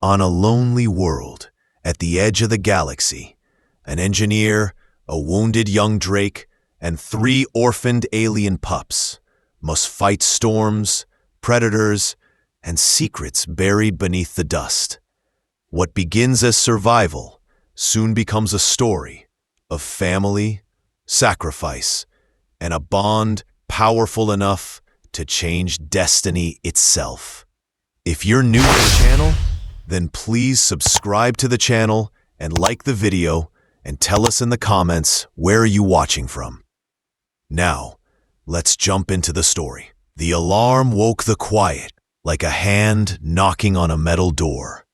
On a lonely world, at the edge of the galaxy, an engineer, a wounded young drake, and 3 orphaned alien pups must fight storms, predators, and secrets buried beneath the dust. What begins as survival soon becomes a story of family, sacrifice, and a bond powerful enough to change destiny itself. If you're new to the channel, then please subscribe to the channel and like the video and tell us in the comments where are you watching from. Now, let's jump into the story. The alarm woke the quiet like a hand knocking on a metal door.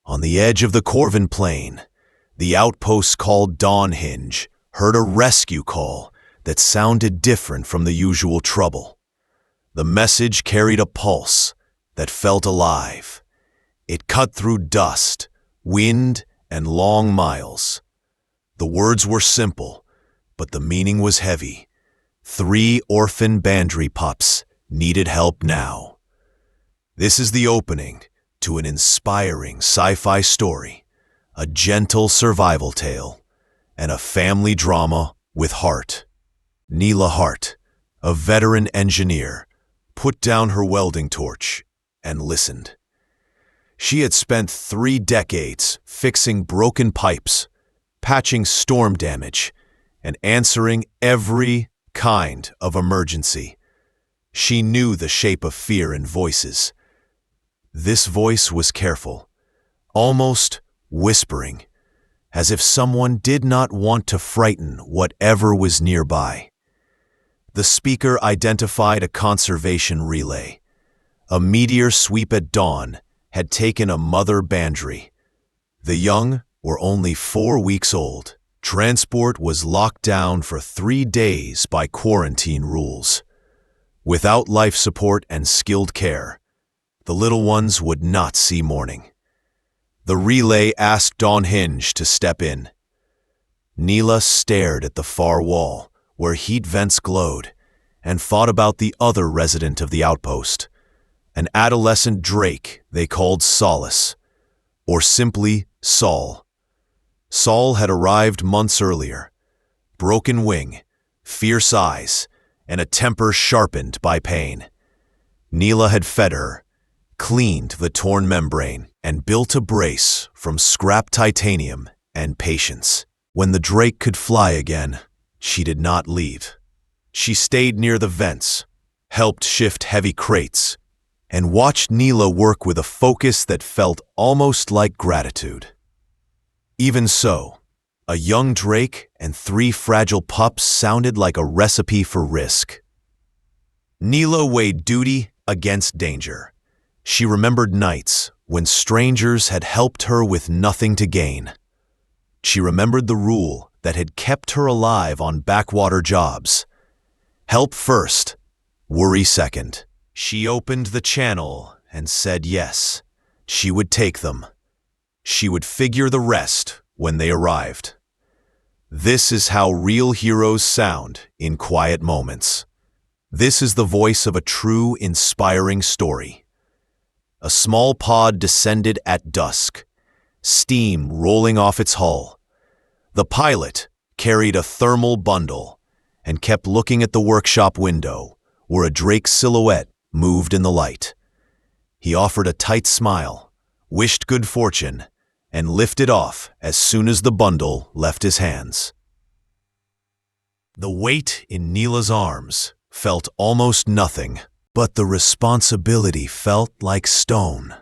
On the edge of the Corvin Plain, the outpost called Dawnhinge heard a rescue call that sounded different from the usual trouble. The message carried a pulse that felt alive. It cut through dust, wind, and long miles. The words were simple, but the meaning was heavy. 3 orphan Bandry pups needed help now. This is the opening to an inspiring sci-fi story, a gentle survival tale, and a family drama with heart. Neela Hart, a veteran engineer, put down her welding torch and listened. She had spent 3 decades fixing broken pipes, patching storm damage, and answering every kind of emergency. She knew the shape of fear in voices. This voice was careful, almost whispering, as if someone did not want to frighten whatever was nearby. The speaker identified a conservation relay. A meteor sweep at dawn had taken a mother Bandry. The young were only 4 weeks old. Transport was locked down for 3 days by quarantine rules. Without life support and skilled care, the little ones would not see morning. The relay asked Dawnhinge to step in. Neela stared at the far wall, where heat vents glowed, and thought about the other resident of the outpost, an adolescent drake they called Solace, or simply Saul. Saul had arrived months earlier, broken wing, fierce eyes, and a temper sharpened by pain. Neela had fed her, cleaned the torn membrane, and built a brace from scrap titanium and patience. When the drake could fly again, she did not leave. She stayed near the vents, helped shift heavy crates, and watched Neela work with a focus that felt almost like gratitude. Even so, a young drake and 3 fragile pups sounded like a recipe for risk. Neela weighed duty against danger. She remembered nights when strangers had helped her with nothing to gain. She remembered the rule that had kept her alive on backwater jobs. Help first, worry second. She opened the channel and said yes, she would take them. She would figure the rest when they arrived. This is how real heroes sound in quiet moments. This is the voice of a true, inspiring story. A small pod descended at dusk, steam rolling off its hull. The pilot carried a thermal bundle and kept looking at the workshop window, where a drake's silhouette moved in the light. He offered a tight smile, wished good fortune, and lifted off as soon as the bundle left his hands. The weight in Neela's arms felt almost nothing, but the responsibility felt like stone.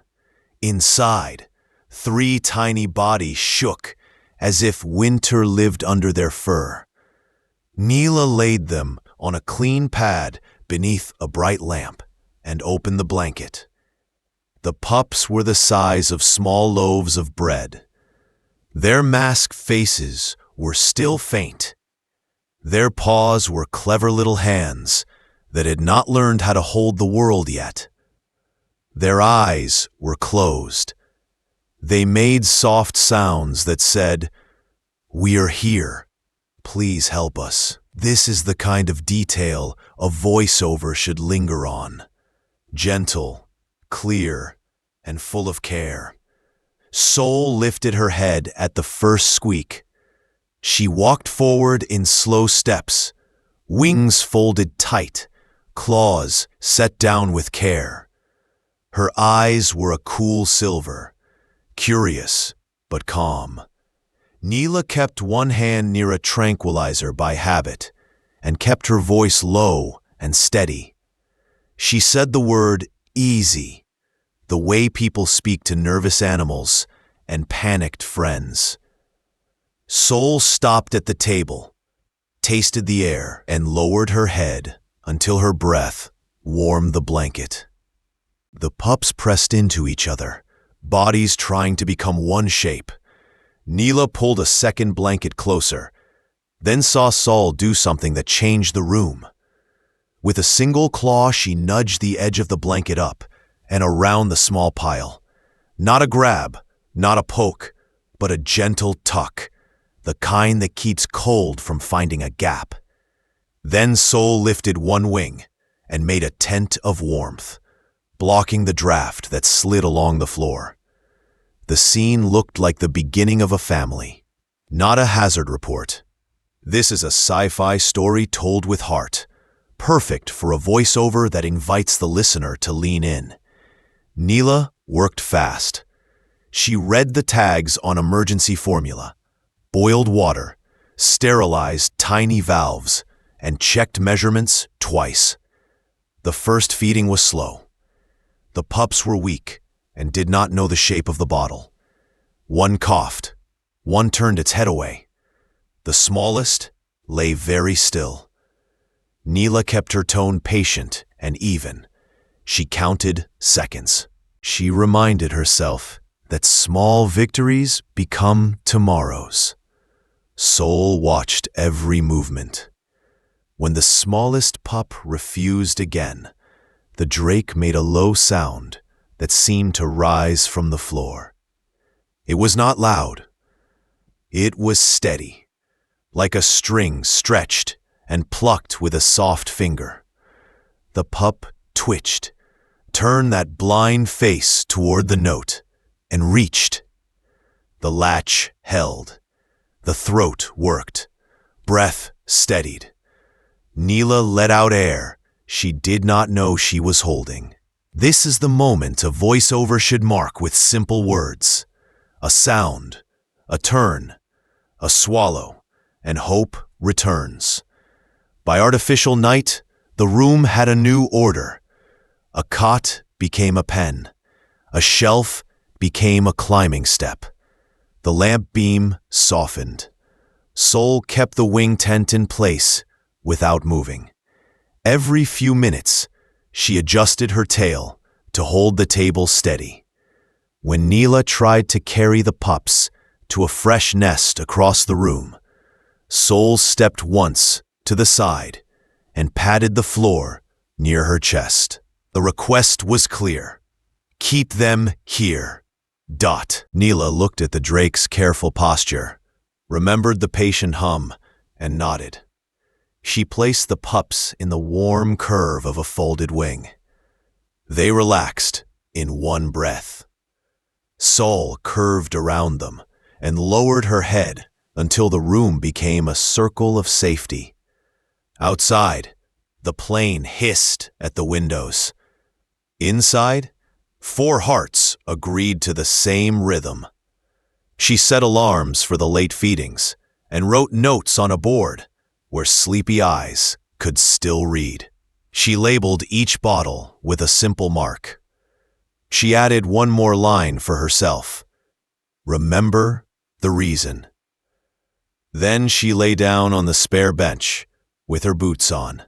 Inside, 3 tiny bodies shook as if winter lived under their fur. Neela laid them on a clean pad beneath a bright lamp and opened the blanket. The pups were the size of small loaves of bread. Their masked faces were still faint. Their paws were clever little hands that had not learned how to hold the world yet. Their eyes were closed. They made soft sounds that said, "We are here. Please help us." This is the kind of detail a voiceover should linger on. Gentle, clear, and full of care. Soul lifted her head at the first squeak. She walked forward in slow steps, wings folded tight, claws set down with care. Her eyes were a cool silver, curious but calm. Neela kept one hand near a tranquilizer by habit and kept her voice low and steady. She said the word easy, the way people speak to nervous animals and panicked friends. Soul stopped at the table, tasted the air, and lowered her head until her breath warmed the blanket. The pups pressed into each other, bodies trying to become one shape. Neela pulled a second blanket closer, then saw Soul do something that changed the room. With a single claw, she nudged the edge of the blanket up and around the small pile. Not a grab, not a poke, but a gentle tuck, the kind that keeps cold from finding a gap. Then Soul lifted one wing and made a tent of warmth, blocking the draft that slid along the floor. The scene looked like the beginning of a family, not a hazard report. This is a sci-fi story told with heart, perfect for a voiceover that invites the listener to lean in. Neela worked fast. She read the tags on emergency formula, boiled water, sterilized tiny valves, and checked measurements twice. The first feeding was slow. The pups were weak and did not know the shape of the bottle. One coughed. One turned its head away. The smallest lay very still. Neela kept her tone patient and even. She counted seconds. She reminded herself that small victories become tomorrows. Soul watched every movement. When the smallest pup refused again, the drake made a low sound that seemed to rise from the floor. It was not loud. It was steady, like a string stretched and plucked with a soft finger. The pup twitched, turned that blind face toward the note, and reached. The latch held. The throat worked. Breath steadied. Neela let out air she did not know she was holding. This is the moment a voiceover should mark with simple words. A sound, a turn, a swallow, and hope returns. By artificial night, the room had a new order. A cot became a pen. A shelf became a climbing step. The lamp beam softened. Soul kept the wing tent in place without moving. Every few minutes, she adjusted her tail to hold the table steady. When Neela tried to carry the pups to a fresh nest across the room, Soul stepped once to the side and patted the floor near her chest. The request was clear. Keep them here. Neela looked at the drake's careful posture, remembered the patient hum, and nodded. She placed the pups in the warm curve of a folded wing. They relaxed in one breath. Soul curved around them and lowered her head until the room became a circle of safety. Outside, the plane hissed at the windows. Inside, 4 hearts agreed to the same rhythm. She set alarms for the late feedings and wrote notes on a board where sleepy eyes could still read. She labeled each bottle with a simple mark. She added one more line for herself. Remember the reason. Then she lay down on the spare bench with her boots on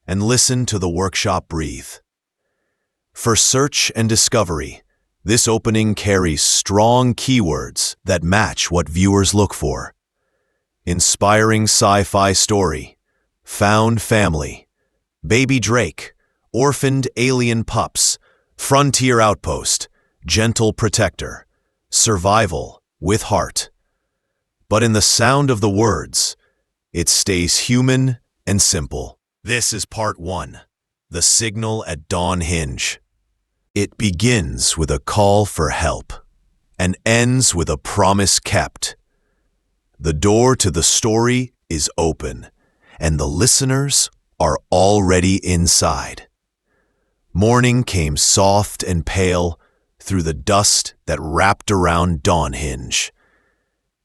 and listened to the workshop breathe. For search and discovery, this opening carries strong keywords that match what viewers look for. Inspiring sci-fi story, found family, baby drake, orphaned alien pups, frontier outpost, gentle protector, survival with heart. But in the sound of the words, it stays human and simple. This is part 1, the signal at dawn hinge. It begins with a call for help, and ends with a promise kept. The door to the story is open, and the listeners are already inside. Morning came soft and pale through the dust that wrapped around Dawnhinge.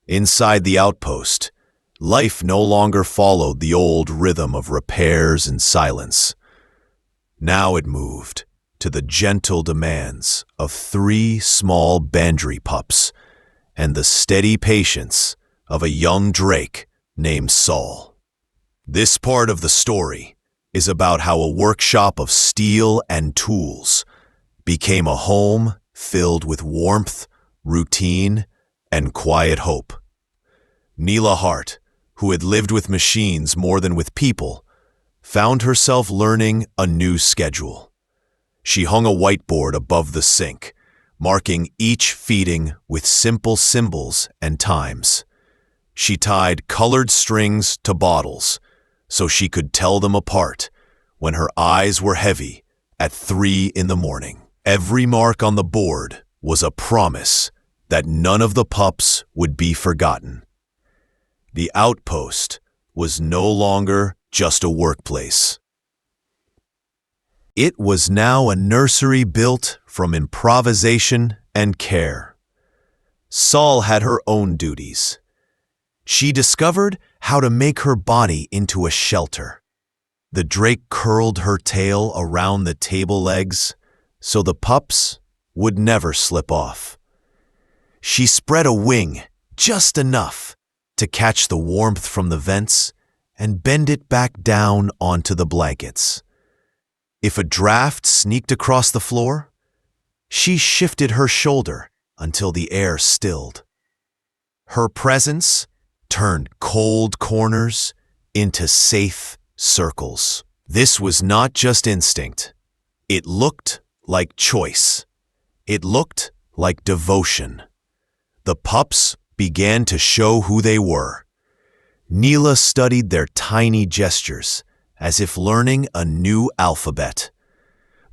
Inside the outpost, life no longer followed the old rhythm of repairs and silence. Now it moved to the gentle demands of 3 small Bandry pups and the steady patience of a young drake named Saul. This part of the story is about how a workshop of steel and tools became a home filled with warmth, routine, and quiet hope. Neela Hart, who had lived with machines more than with people, found herself learning a new schedule. She hung a whiteboard above the sink, marking each feeding with simple symbols and times. She tied colored strings to bottles so she could tell them apart when her eyes were heavy at 3 in the morning. Every mark on the board was a promise that none of the pups would be forgotten. The outpost was no longer just a workplace. It was now a nursery built from improvisation and care. Saul had her own duties. She discovered how to make her body into a shelter. The drake curled her tail around the table legs so the pups would never slip off. She spread a wing just enough to catch the warmth from the vents and bend it back down onto the blankets. If a draft sneaked across the floor, she shifted her shoulder until the air stilled. Her presence turned cold corners into safe circles. This was not just instinct. It looked like choice. It looked like devotion. The pups began to show who they were. Neela studied their tiny gestures as if learning a new alphabet.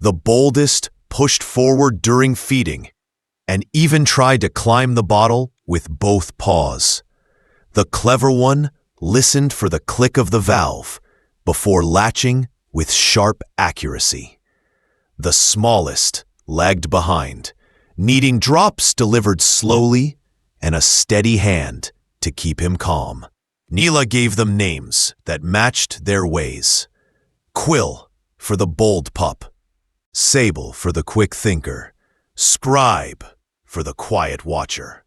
The boldest pushed forward during feeding and even tried to climb the bottle with both paws. The clever one listened for the click of the valve before latching with sharp accuracy. The smallest lagged behind, needing drops delivered slowly and a steady hand to keep him calm. Neela gave them names that matched their ways. Quill for the bold pup, Sable for the quick thinker, Scribe for the quiet watcher.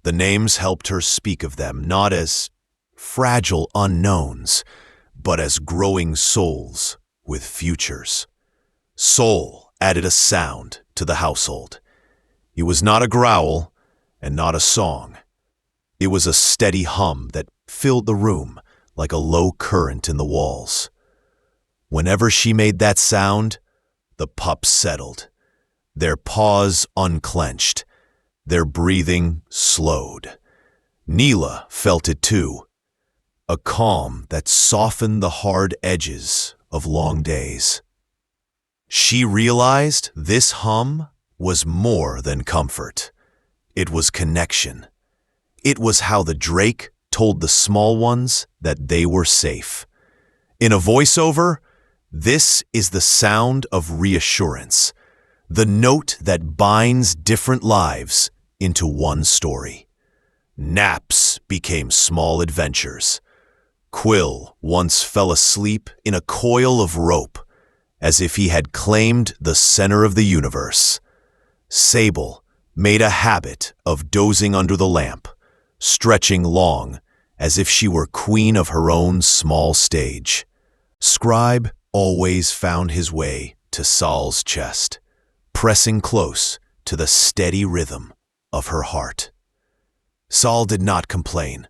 The names helped her speak of them not as fragile unknowns, but as growing souls with futures. Soul added a sound to the household. It was not a growl and not a song. It was a steady hum that filled the room like a low current in the walls. Whenever she made that sound, the pups settled, their paws unclenched, their breathing slowed. Neela felt it too, a calm that softened the hard edges of long days. She realized this hum was more than comfort. It was connection. It was how the drake told the small ones that they were safe. In a voiceover, this is the sound of reassurance, the note that binds different lives into one story. Naps became small adventures. Quill once fell asleep in a coil of rope, as if he had claimed the center of the universe. Sable made a habit of dozing under the lamp, stretching long, as if she were queen of her own small stage. Scribe always found his way to Saul's chest, pressing close to the steady rhythm of her heart. Saul did not complain.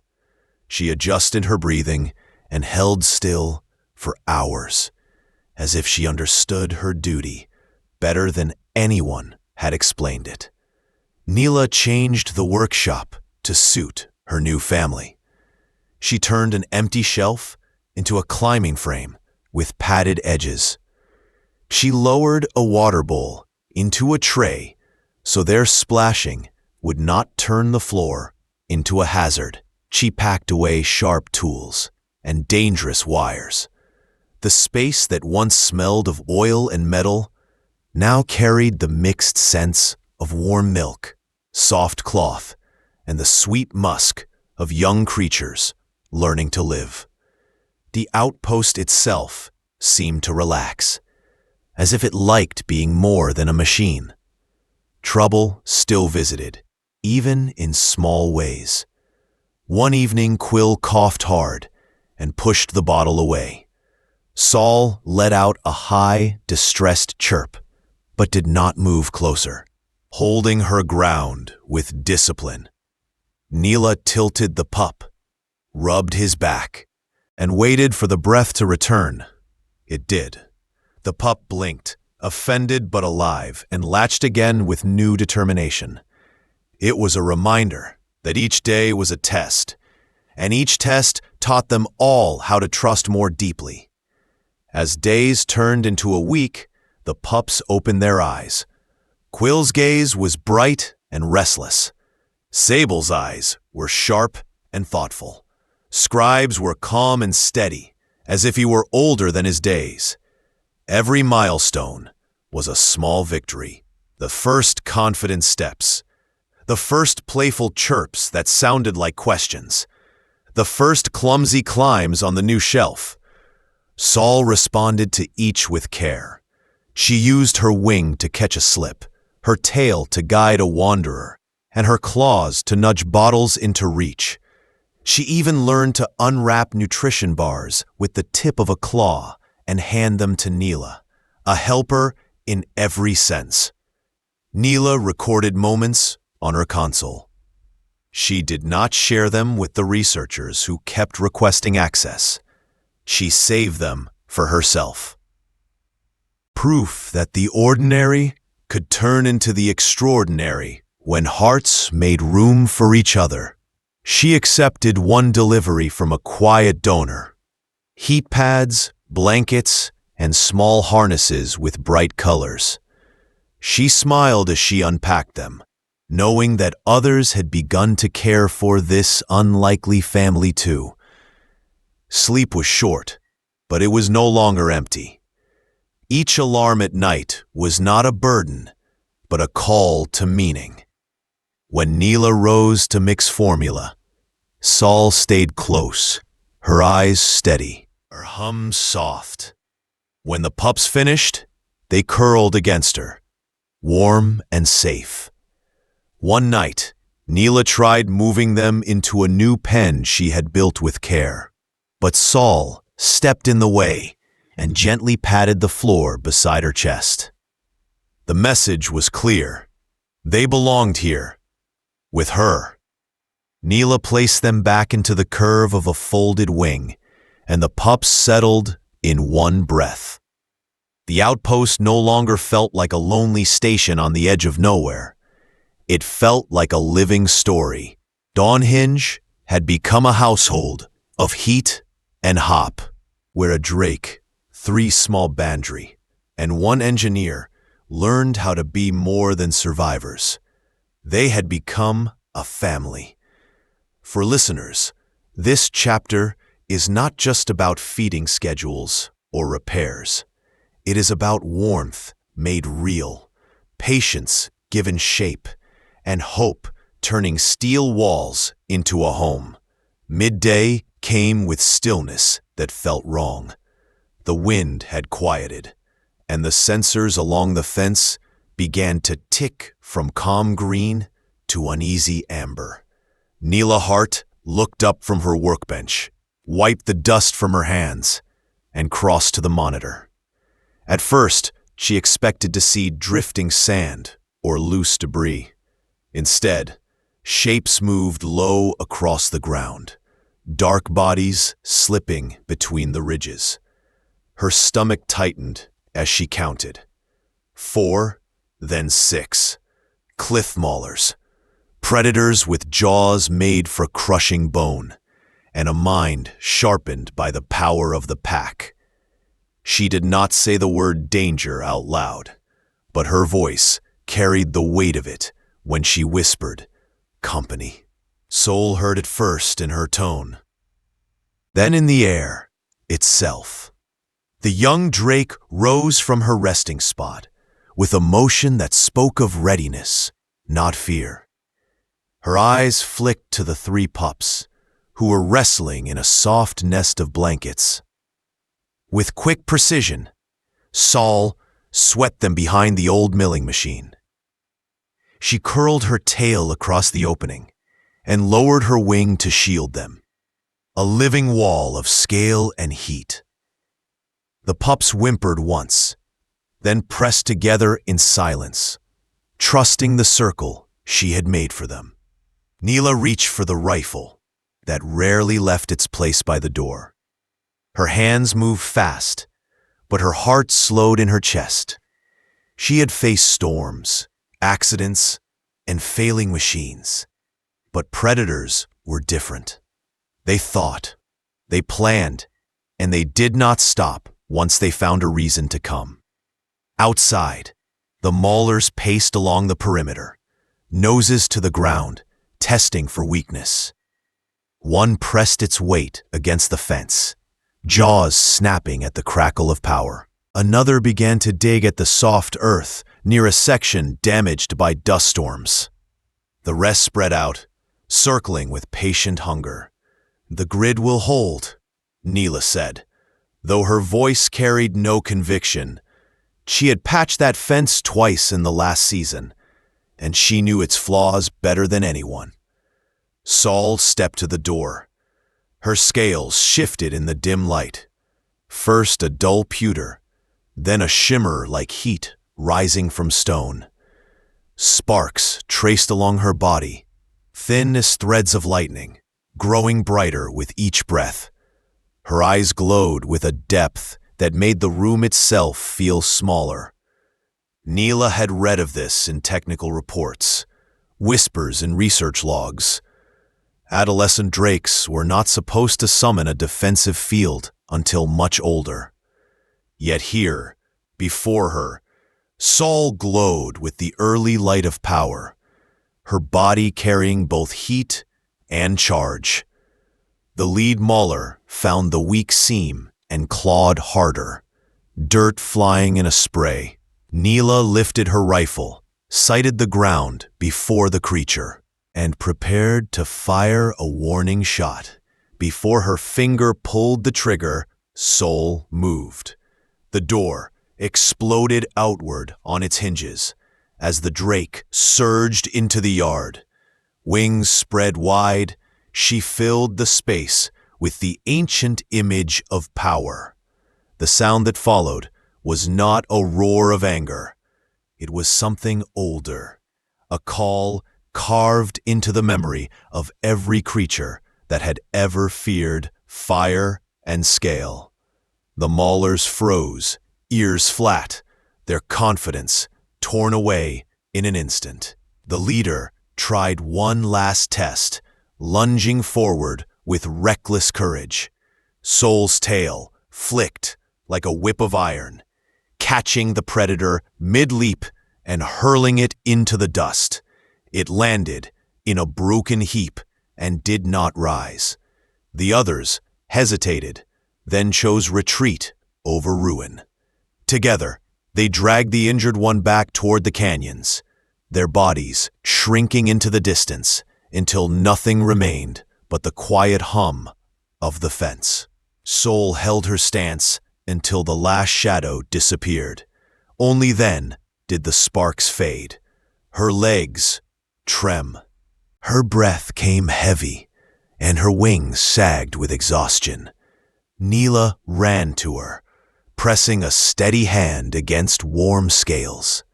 She adjusted her breathing and held still for hours, as if she understood her duty better than anyone had explained it. Neela changed the workshop to suit her new family. She turned an empty shelf into a climbing frame with padded edges. She lowered a water bowl into a tray so their splashing would not turn the floor into a hazard. She packed away sharp tools and dangerous wires. The space that once smelled of oil and metal now carried the mixed scents of warm milk, soft cloth, and the sweet musk of young creatures learning to live. The outpost itself seemed to relax, as if it liked being more than a machine. Trouble still visited, even in small ways. One evening, Quill coughed hard and pushed the bottle away. Saul let out a high, distressed chirp, but did not move closer, holding her ground with discipline. Neela tilted the pup, rubbed his back, and waited for the breath to return. It did. The pup blinked, offended but alive, and latched again with new determination. It was a reminder that each day was a test, and each test taught them all how to trust more deeply. As days turned into a week, the pups opened their eyes. Quill's gaze was bright and restless. Sable's eyes were sharp and thoughtful. Scribe's were calm and steady, as if he were older than his days. Every milestone was a small victory, the first confident steps, the first playful chirps that sounded like questions, the first clumsy climbs on the new shelf. Saul responded to each with care. She used her wing to catch a slip, her tail to guide a wanderer, and her claws to nudge bottles into reach. She even learned to unwrap nutrition bars with the tip of a claw and hand them to Neela, a helper in every sense. Neela recorded moments on her console. She did not share them with the researchers who kept requesting access. She saved them for herself. Proof that the ordinary could turn into the extraordinary when hearts made room for each other. She accepted one delivery from a quiet donor: heat pads, blankets, and small harnesses with bright colors. She smiled as she unpacked them, knowing that others had begun to care for this unlikely family too. Sleep was short, but it was no longer empty. Each alarm at night was not a burden, but a call to meaning. When Neela rose to mix formula, Saul stayed close, her eyes steady, her hum soft. When the pups finished, they curled against her, warm and safe. One night, Neela tried moving them into a new pen she had built with care, but Saul stepped in the way and gently patted the floor beside her chest. The message was clear. They belonged here, with her. Neela placed them back into the curve of a folded wing, and the pups settled in one breath. The outpost no longer felt like a lonely station on the edge of nowhere. It felt like a living story. Dawnhinge had become a household of heat and hop, where a drake, 3 small bandry, and 1 engineer learned how to be more than survivors. They had become a family. For listeners, this chapter is not just about feeding schedules or repairs. It is about warmth made real, patience given shape, and hope turning steel walls into a home. Midday came with stillness that felt wrong. The wind had quieted, and the sensors along the fence began to tick from calm green to uneasy amber. Neela Hart looked up from her workbench, wiped the dust from her hands, and crossed to the monitor. At first, she expected to see drifting sand or loose debris. Instead, shapes moved low across the ground, dark bodies slipping between the ridges. Her stomach tightened as she counted. 4, then 6. Cliff maulers, predators with jaws made for crushing bone, and a mind sharpened by the power of the pack. She did not say the word danger out loud, but her voice carried the weight of it when she whispered company. Sol heard it first in her tone, then in the air itself. The young drake rose from her resting spot with a motion that spoke of readiness, not fear. Her eyes flicked to the three pups, who were wrestling in a soft nest of blankets. With quick precision, Sol swept them behind the old milling machine. She curled her tail across the opening and lowered her wing to shield them, a living wall of scale and heat. The pups whimpered once, then pressed together in silence, trusting the circle she had made for them. Neela reached for the rifle that rarely left its place by the door. Her hands moved fast, but her heart slowed in her chest. She had faced storms, accidents, and failing machines. But predators were different. They thought, they planned, and they did not stop once they found a reason to come. Outside, the maulers paced along the perimeter, noses to the ground, testing for weakness. One pressed its weight against the fence, jaws snapping at the crackle of power. Another began to dig at the soft earth near a section damaged by dust storms. The rest spread out, circling with patient hunger. "The grid will hold," Neela said, though her voice carried no conviction. She had patched that fence twice in the last season, and she knew its flaws better than anyone. Sol stepped to the door. Her scales shifted in the dim light. First a dull pewter, then a shimmer like heat rising from stone. Sparks traced along her body, thin as threads of lightning, growing brighter with each breath. Her eyes glowed with a depth that made the room itself feel smaller. Neela had read of this in technical reports, whispers in research logs. Adolescent drakes were not supposed to summon a defensive field until much older. Yet here, before her, Sol glowed with the early light of power, her body carrying both heat and charge. The lead mauler found the weak seam and clawed harder, dirt flying in a spray. Neela lifted her rifle, sighted the ground before the creature, and prepared to fire a warning shot. Before her finger pulled the trigger, Sol moved. The door exploded outward on its hinges as the drake surged into the yard. Wings spread wide, she filled the space with the ancient image of power. The sound that followed was not a roar of anger. It was something older, a call carved into the memory of every creature that had ever feared fire and scale. The maulers froze, ears flat, their confidence torn away in an instant. The leader tried one last test, lunging forward with reckless courage. Sol's tail flicked like a whip of iron, catching the predator mid-leap and hurling it into the dust. It landed in a broken heap and did not rise. The others hesitated, then chose retreat over ruin. Together, they dragged the injured one back toward the canyons, their bodies shrinking into the distance until nothing remained but the quiet hum of the fence. Sol held her stance until the last shadow disappeared. Only then did the sparks fade. Her legs trem. Her breath came heavy, and her wings sagged with exhaustion. Neela ran to her, pressing a steady hand against warm scales.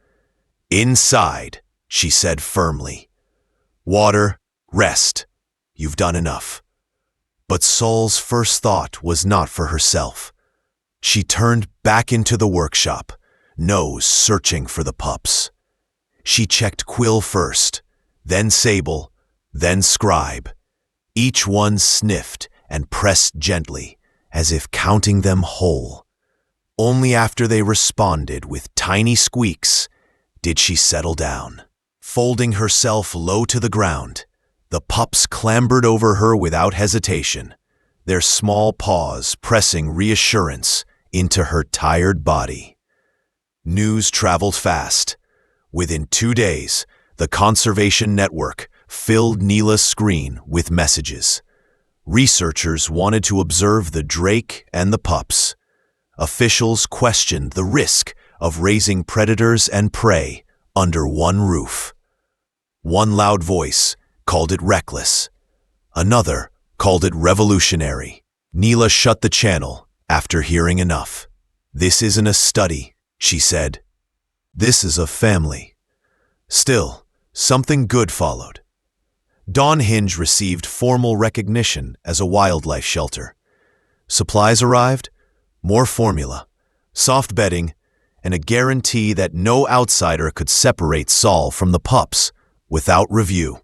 "Inside," she said firmly. "Water, rest. You've done enough." But Sol's first thought was not for herself. She turned back into the workshop, nose searching for the pups. She checked Quill first, then Sable, then Scribe. Each one sniffed and pressed gently, as if counting them whole. Only after they responded with tiny squeaks did she settle down. Folding herself low to the ground, The pups clambered over her without hesitation, their small paws pressing reassurance into her tired body. News traveled fast. Within 2 days, the conservation network filled Neela's screen with messages. Researchers wanted to observe the drake and the pups. Officials questioned the risk of raising predators and prey under one roof. One loud voice called it reckless. Another called it revolutionary. Neela shut the channel after hearing enough. "This isn't a study," she said. "This is a family." Still, something good followed. Dawn Hinge received formal recognition as a wildlife shelter. Supplies arrived, more formula, soft bedding, and a guarantee that no outsider could separate Saul from the pups without review.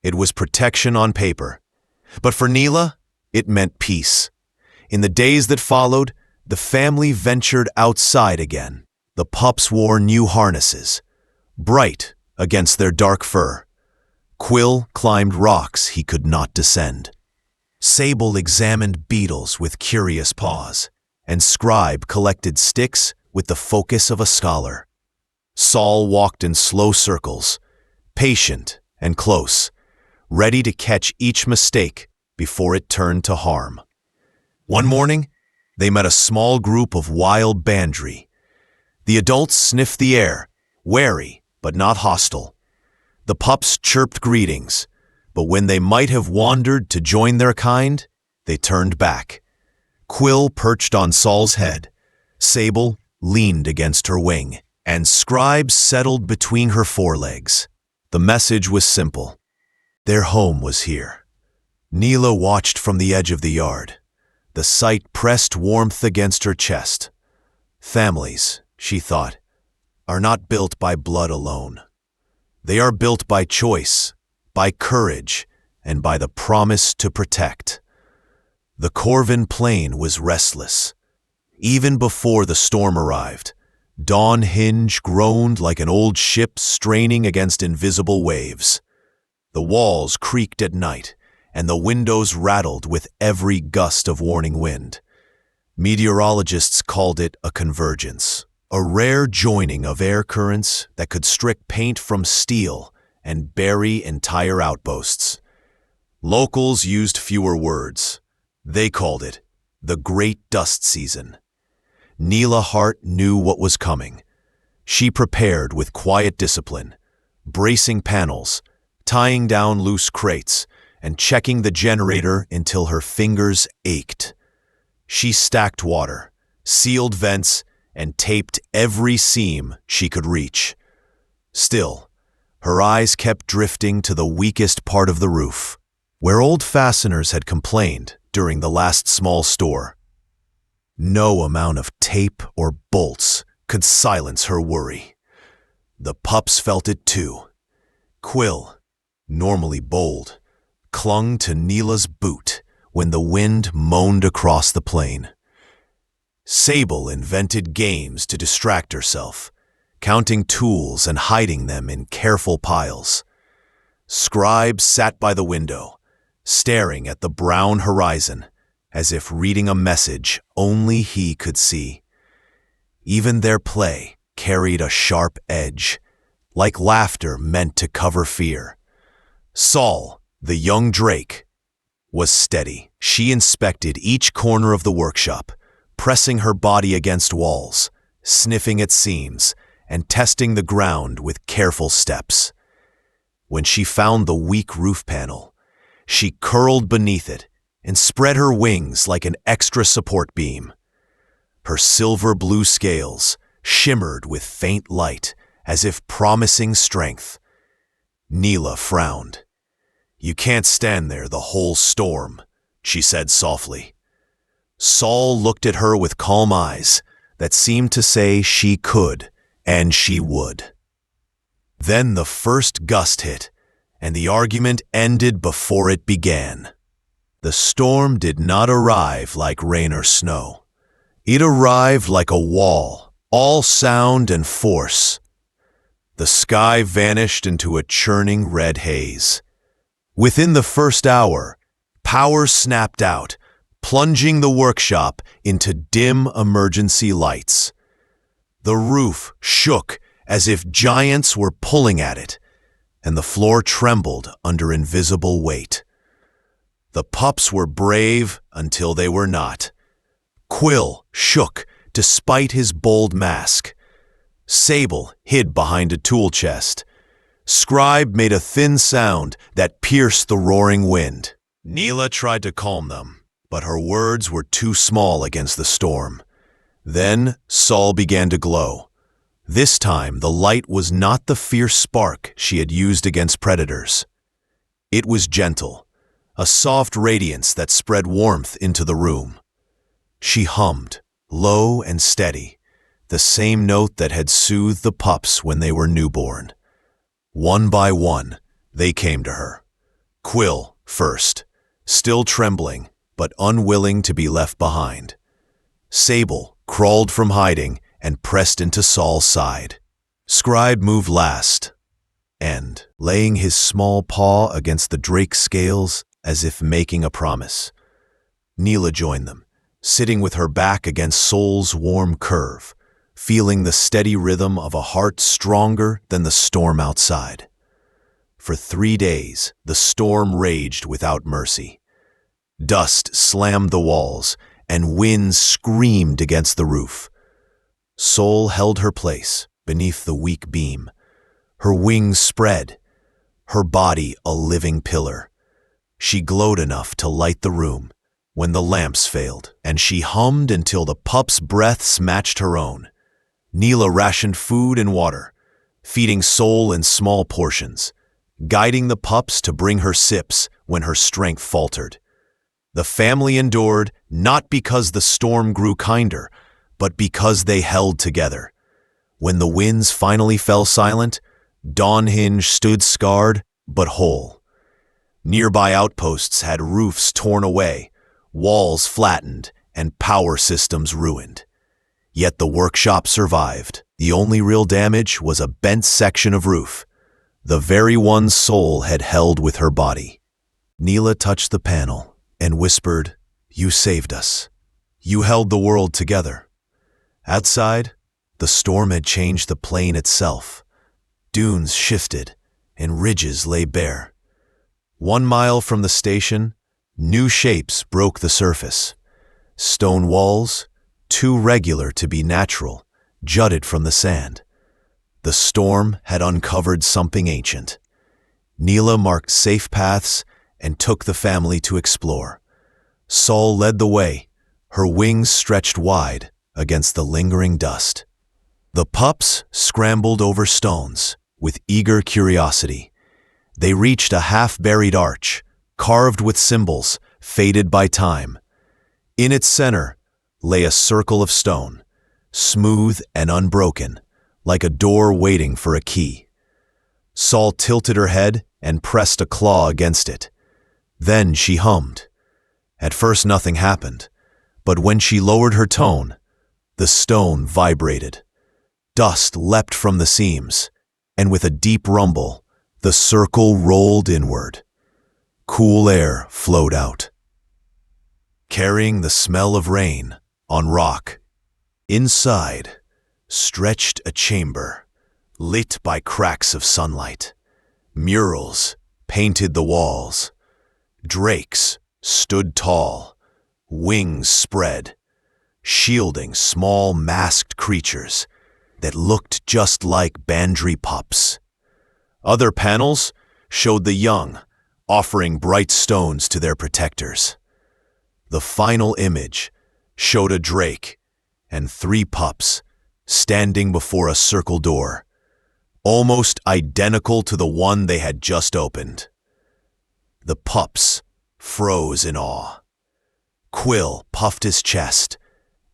It was protection on paper. But for Neela, it meant peace. In the days that followed, the family ventured outside again. The pups wore new harnesses, bright against their dark fur. Quill climbed rocks he could not descend. Sable examined beetles with curious paws, and Scribe collected sticks with the focus of a scholar. Saul walked in slow circles, patient and close, ready to catch each mistake before it turned to harm. One morning, they met a small group of wild bandri. The adults sniffed the air, wary but not hostile. The pups chirped greetings, but when they might have wandered to join their kind, they turned back. Quill perched on Saul's head, Sable leaned against her wing, and Scribe settled between her forelegs. The message was simple. Their home was here. Neela watched from the edge of the yard. The sight pressed warmth against her chest. Families, she thought, are not built by blood alone. They are built by choice, by courage, and by the promise to protect. The Corvin Plain was restless. Even before the storm arrived, Dawn Hinge groaned like an old ship straining against invisible waves. The walls creaked at night, and the windows rattled with every gust of warning wind. Meteorologists called it a convergence, a rare joining of air currents that could strip paint from steel and bury entire outposts. Locals used fewer words. They called it the Great Dust Season. Neela Hart knew what was coming. She prepared with quiet discipline, bracing panels, tying down loose crates, and checking the generator until her fingers ached. She stacked water, sealed vents, and taped every seam she could reach. Still, her eyes kept drifting to the weakest part of the roof, where old fasteners had complained during the last small store. No amount of tape or bolts could silence her worry. The pups felt it too. Quill, normally bold, clung to Neela's boot when the wind moaned across the plain. Sable invented games to distract herself, counting tools and hiding them in careful piles. Scribe sat by the window, staring at the brown horizon, as if reading a message only he could see. Even their play carried a sharp edge, like laughter meant to cover fear. Saul, the young drake, was steady. She inspected each corner of the workshop, pressing her body against walls, sniffing at seams, and testing the ground with careful steps. When she found the weak roof panel, she curled beneath it and spread her wings like an extra support beam. Her silver-blue scales shimmered with faint light as if promising strength. Neela frowned. "You can't stand there the whole storm," she said softly. Saul looked at her with calm eyes that seemed to say she could and she would. Then the first gust hit, and the argument ended before it began. The storm did not arrive like rain or snow. It arrived like a wall, all sound and force. The sky vanished into a churning red haze. Within the first hour, power snapped out, plunging the workshop into dim emergency lights. The roof shook as if giants were pulling at it, and the floor trembled under invisible weight. The pups were brave until they were not. Quill shook despite his bold mask. Sable hid behind a tool chest. Scribe made a thin sound that pierced the roaring wind. Neela tried to calm them, but her words were too small against the storm. Then Saul began to glow. This time the light was not the fierce spark she had used against predators. It was gentle, a soft radiance that spread warmth into the room. She hummed, low and steady, the same note that had soothed the pups when they were newborn. One by one, they came to her. Quill first, still trembling, but unwilling to be left behind. Sable crawled from hiding and pressed into Saul's side. Scribe moved last, and, laying his small paw against the drake's scales as if making a promise, Neela joined them, sitting with her back against Saul's warm curve, feeling the steady rhythm of a heart stronger than the storm outside. For 3 days, the storm raged without mercy. Dust slammed the walls, and winds screamed against the roof. Saul held her place beneath the weak beam, her wings spread, her body a living pillar. She glowed enough to light the room when the lamps failed, and she hummed until the pups' breaths matched her own. Neela rationed food and water, feeding Saul in small portions, guiding the pups to bring her sips when her strength faltered. The family endured not because the storm grew kinder, but because they held together. When the winds finally fell silent, Dawnhinge stood scarred but whole. Nearby outposts had roofs torn away, walls flattened, and power systems ruined. Yet the workshop survived. The only real damage was a bent section of roof, the very one Saul had held with her body. Neela touched the panel and whispered, "You saved us. You held the world together." Outside, the storm had changed the plain itself. Dunes shifted, and ridges lay bare. 1 mile from the station, new shapes broke the surface. Stone walls, too regular to be natural, jutted from the sand. The storm had uncovered something ancient. Neela marked safe paths and took the family to explore. Saul led the way, her wings stretched wide against the lingering dust. The pups scrambled over stones with eager curiosity. They reached a half-buried arch, carved with symbols faded by time. In its center lay a circle of stone, smooth and unbroken, like a door waiting for a key. Saul tilted her head and pressed a claw against it. Then she hummed. At first nothing happened, but when she lowered her tone, the stone vibrated. Dust leapt from the seams, and with a deep rumble, the circle rolled inward. Cool air flowed out, carrying the smell of rain on rock. Inside stretched a chamber, lit by cracks of sunlight. Murals painted the walls. Drakes stood tall, wings spread, shielding small masked creatures that looked just like Bandri pups. Other panels showed the young, offering bright stones to their protectors. The final image showed a drake and 3 pups standing before a circle door, almost identical to the one they had just opened. The pups froze in awe. Quill puffed his chest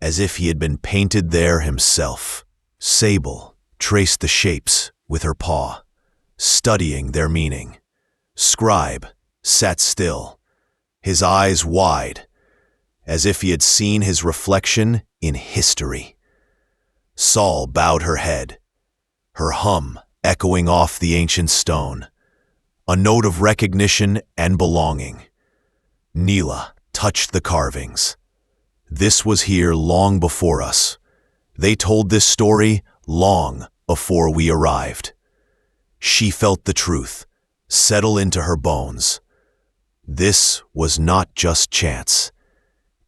as if he had been painted there himself. Sable traced the shapes with her paw, studying their meaning. Scribe sat still, his eyes wide, as if he had seen his reflection in history. Saul bowed her head, her hum echoing off the ancient stone. a note of recognition and belonging. Neela touched the carvings. This was here long before us. They told this story long before we arrived. She felt the truth settle into her bones. This was not just chance.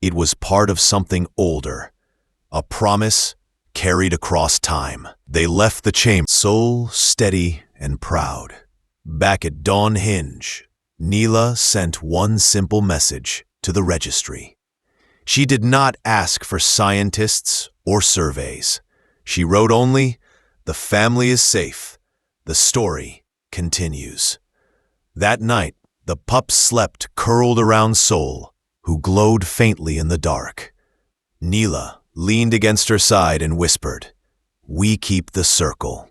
It was part of something older, a promise carried across time. They left the chamber, soul steady and proud. Back at Dawn Hinge, Neela sent one simple message to the registry. She did not ask for scientists or surveys. She wrote only, "The family is safe. The story continues." That night, the pups slept curled around Soul, who glowed faintly in the dark. Neela leaned against her side and whispered, "We keep the circle.